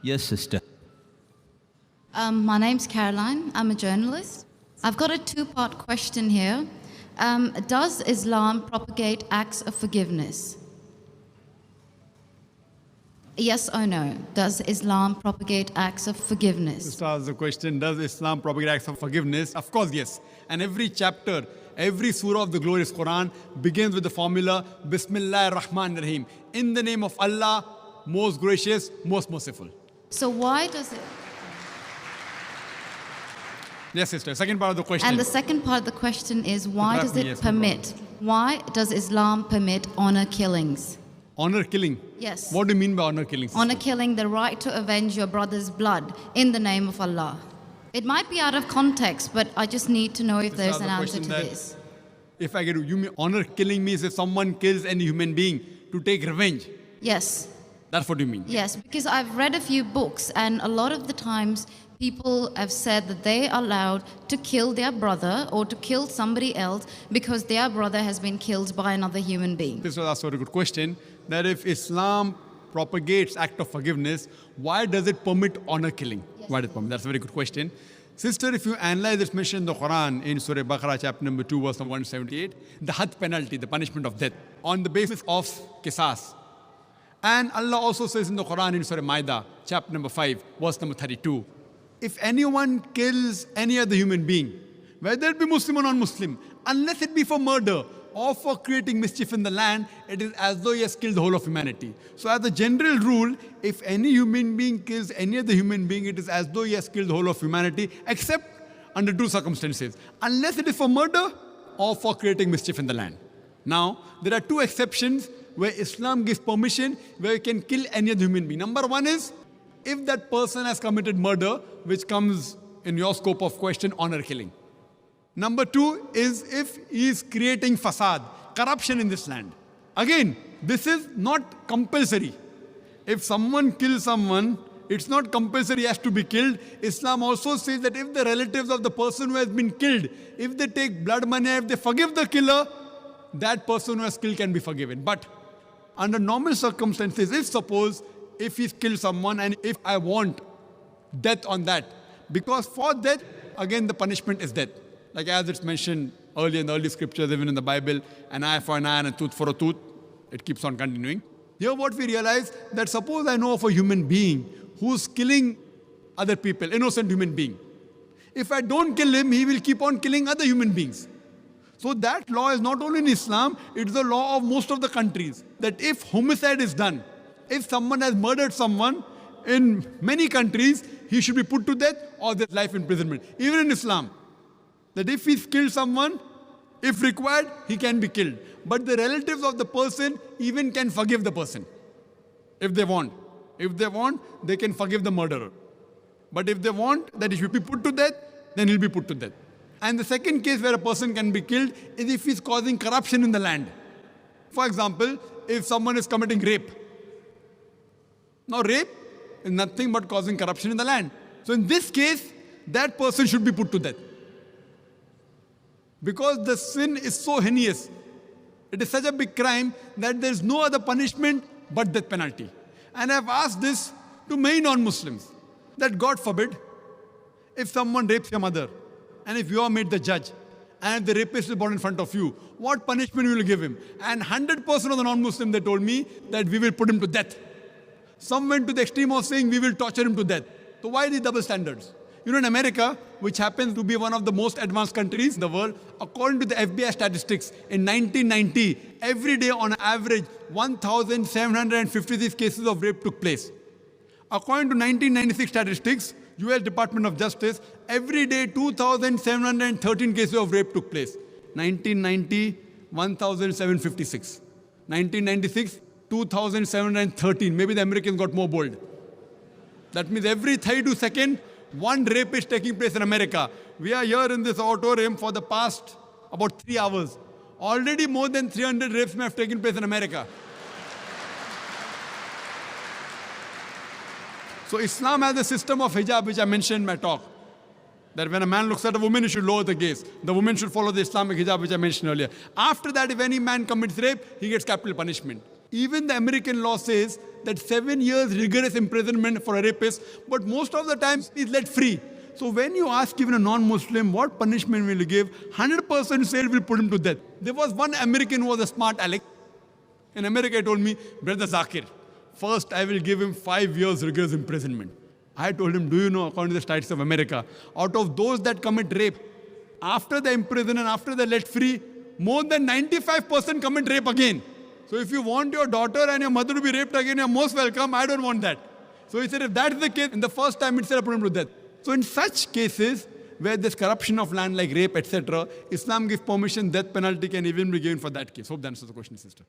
Yes, sister. My name's Caroline. I'm a journalist. I've got a two-part question here. Does Islam propagate acts of forgiveness? Yes or no? Does Islam propagate acts of forgiveness? Just ask the question, does Islam propagate acts of forgiveness? Of course, yes. And every chapter, every surah of the glorious Quran begins with the formula, Bismillah ar-Rahman ar-Rahim. In the name of Allah, most gracious, most merciful. So why does it... Yes, sister. Second part of the question. And the second part of the question is, why does it Yes, no permit? Why does Islam permit honor killings? Honor killing? Yes. What do you mean by honor killing, sister? Honor killing, the right to avenge your brother's blood in the name of Allah. It might be out of context, but I just need to know if there's an answer to this. If I get you mean honor killing means if someone kills any human being to take revenge? Yes. That's what you mean? Yes, because I've read a few books, and a lot of the times people have said that they are allowed to kill their brother or to kill somebody else because their brother has been killed by another human being. This was also a good question, that if Islam propagates act of forgiveness, why does it permit honor killing? Yes. Why does it permit? That's a very good question. Sister, if you analyze this mention in the Quran, in Surah Baqarah, chapter number 2, verse number 178, the had penalty, the punishment of death, on the basis of qisas. And Allah also says in the Quran, in Surah Maida, chapter number 5, verse number 32, if anyone kills any other human being, whether it be Muslim or non-Muslim, unless it be for murder or for creating mischief in the land, it is as though he has killed the whole of humanity. So as a general rule, if any human being kills any other human being, it is as though he has killed the whole of humanity, except under two circumstances. Unless it is for murder or for creating mischief in the land. Now, there are two exceptions where Islam gives permission where you can kill any other human being. Number one is, if that person has committed murder, which comes in your scope of question, honor killing. Number two is if he is creating fasad, corruption in this land. Again, this is not compulsory. If someone kills someone, it's not compulsory he has to be killed. Islam also says that if the relatives of the person who has been killed, if they take blood money, if they forgive the killer, that person who has killed can be forgiven. But under normal circumstances, if he's killed someone and if I want death on that, because for death, again the punishment is death. Like as it's mentioned earlier in the early scriptures, even in the Bible, an eye for an eye and a tooth for a tooth, it keeps on continuing. Here what we realize, that suppose I know of a human being who's killing other people, innocent human being. If I don't kill him, he will keep on killing other human beings. So that law is not only in Islam, it's the law of most of the countries. That if homicide is done, if someone has murdered someone, in many countries, he should be put to death or there's life imprisonment. Even in Islam, that if he's killed someone, if required, he can be killed. But the relatives of the person even can forgive the person, if they want. If they want, they can forgive the murderer. But if they want that he should be put to death, then he'll be put to death. And the second case where a person can be killed is if he's causing corruption in the land. For example, if someone is committing rape. Now rape is nothing but causing corruption in the land. So in this case, that person should be put to death. Because the sin is so heinous. It is such a big crime that there is no other punishment but death penalty. And I've asked this to many non-Muslims, that God forbid, if someone rapes your mother, and if you are made the judge, and if the rapist is brought in front of you, what punishment will you give him? And 100% of the non-Muslim, they told me that we will put him to death. Some went to the extreme of saying we will torture him to death. So why these double standards? You know, in America, which happens to be one of the most advanced countries in the world, according to the FBI statistics, in 1990, every day on average, 1,756 cases of rape took place. According to 1996 statistics, US Department of Justice, every day 2,713 cases of rape took place. 1990, 1,756. 1996, 2,713. Maybe the Americans got more bold. That means every 32 seconds, one rape is taking place in America. We are here in this auditorium for the past about 3 hours. Already more than 300 rapes may have taken place in America. So Islam has a system of hijab, which I mentioned in my talk. That when a man looks at a woman, he should lower the gaze. The woman should follow the Islamic hijab, which I mentioned earlier. After that, if any man commits rape, he gets capital punishment. Even the American law says that 7 years rigorous imprisonment for a rapist, but most of the time he's let free. So when you ask even a non-Muslim, what punishment will you give? 100% say will put him to death. There was one American who was a smart aleck. In America, he told me, Brother Zakir, first I will give him 5 years rigorous imprisonment. I told him, do you know, according to the States of America, out of those that commit rape, after the imprisonment, after they're let free, more than 95% commit rape again. So if you want your daughter and your mother to be raped again, you're most welcome. I don't want that. So he said, if that's the case, in the first time itself, I put him to death. So in such cases, where there's corruption of land like rape, etc., Islam gives permission, death penalty can even be given for that case. Hope that answers the question, sister.